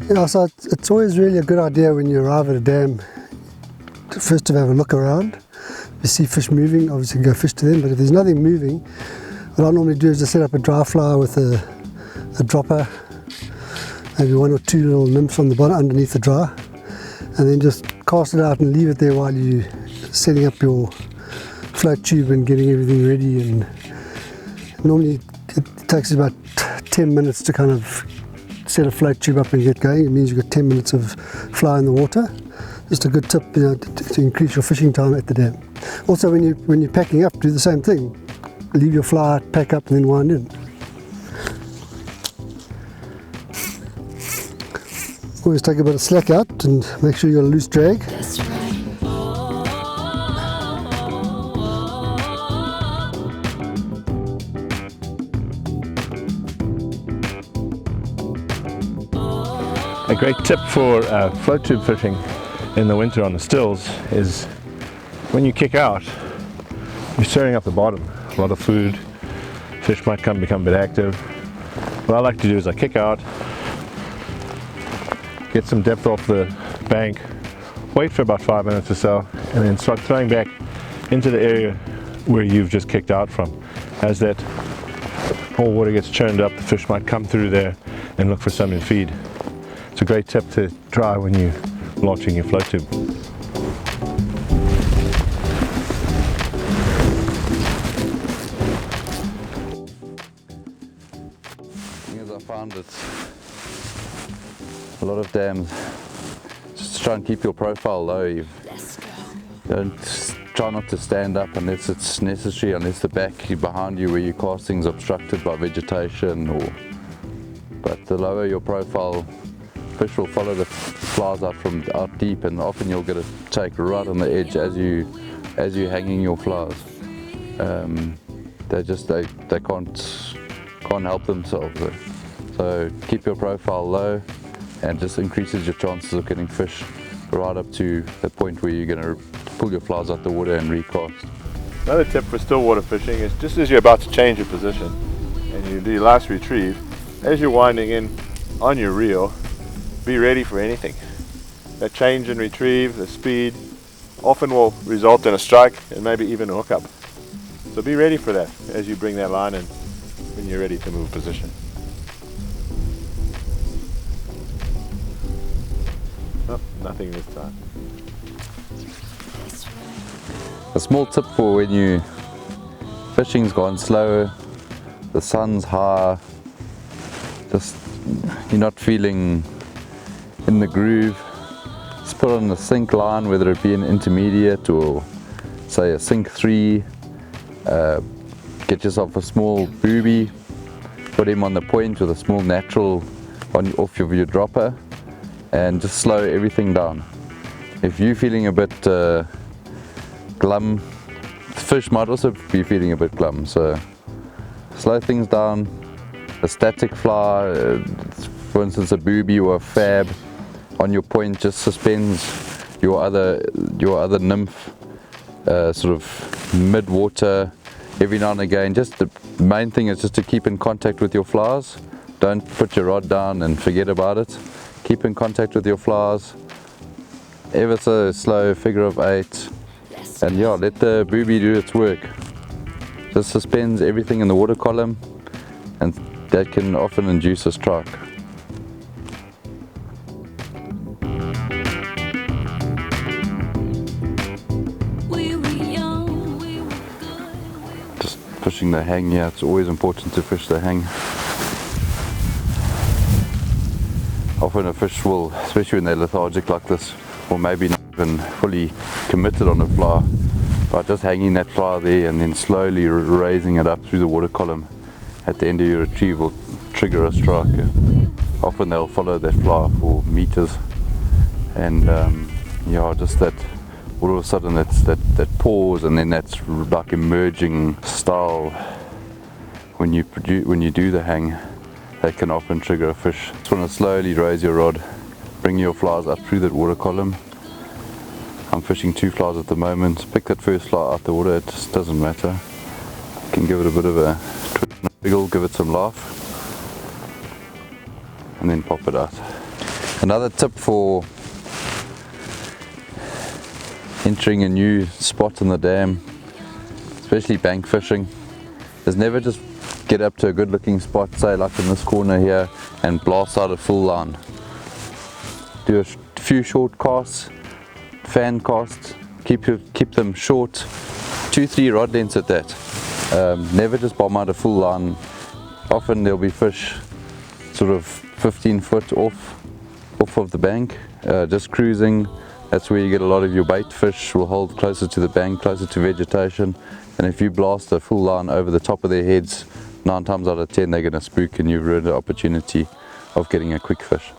Yeah, so it's always really a good idea when you arrive at a dam to first to have a look around. If you see fish moving, obviously go fish to them, but if there's nothing moving, what I normally do is just set up a dry fly with a dropper, maybe 1 or 2 little nymphs on the bottom underneath the dry, and then just cast it out and leave it there while you're setting up your float tube and getting everything ready. And normally it takes about 10 minutes to kind of set a float tube up and get going. It means you've got 10 minutes of fly in the water. Just a good tip, you know, to increase your fishing time at the dam. Also, when you're packing up, do the same thing. Leave your fly, pack up, and then wind in. Always take a bit of slack out and make sure you've got a loose drag. A great tip for float tube fishing in the winter on the stills is when you kick out, you're stirring up the bottom. A lot of food, fish might become a bit active. What I like to do is I kick out, get some depth off the bank, wait for about 5 minutes or so, and then start throwing back into the area where you've just kicked out from. As that whole water gets churned up, the fish might come through there and look for something to feed. It's a great tip to try when you're launching your float tube. As I found it, a lot of dams, just try and keep your profile low. You don't try not to stand up unless it's necessary, unless the back behind you where your casting's obstructed by vegetation, but the lower your profile, fish will follow the flies out deep, and often you'll get a take right on the edge as you're hanging your flies. They can't help themselves. So keep your profile low, and just increases your chances of getting fish right up to the point where you're going to pull your flies out the water and recast. Another tip for stillwater fishing is just as you're about to change your position and you do your last retrieve, as you're winding in on your reel, be ready for anything. That change and retrieve, the speed, often will result in a strike and maybe even a hookup. So be ready for that as you bring that line in when you're ready to move position. Oh, nothing this time. A small tip for when fishing's gone slow, the sun's high, just you're not feeling in the groove, just put on a sink line, whether it be an intermediate or say a sink 3, get yourself a small booby, put him on the point with a small natural off of your dropper, and just slow everything down. If you're feeling a bit glum, the fish might also be feeling a bit glum, so slow things down. A static fly, for instance a booby or a fab, on your point just suspends your other nymph sort of mid-water every now and again. Just the main thing is just to keep in contact with your flies. Don't put your rod down and forget about it. Keep in contact with your flies, ever so slow, figure of 8, and yeah, let the booby do its work. Just suspends everything in the water column, and that can often induce a strike. Just fishing the hang, yeah, it's always important to fish the hang. Often a fish will, especially when they're lethargic like this, or maybe not even fully committed on a fly, by just hanging that fly there and then slowly raising it up through the water column at the end of your retrieve will trigger a strike. Often they'll follow that fly for meters, and yeah, just that all of a sudden that pause, and then that's like emerging style when you do the hang. That can often trigger a fish. Just want to slowly raise your rod, bring your flies up through that water column, I'm fishing 2 flies at the moment. Pick that first fly out the water, it just doesn't matter. You can give it a bit of a twist and a wiggle, give it some life, and then pop it out. Another tip for entering a new spot in the dam, especially bank fishing, is never just get up to a good looking spot, say like in this corner here, and blast out a full line. Do a few short casts, fan casts, keep them short, 2-3 rod lengths at that. Never just bomb out a full line. Often there'll be fish sort of 15 foot off of the bank, just cruising. That's where you get a lot of your bait fish, will hold closer to the bank, closer to vegetation, and if you blast a full line over the top of their heads, 9 times out of 10 they're going to spook and you've ruined the opportunity of getting a quick fish.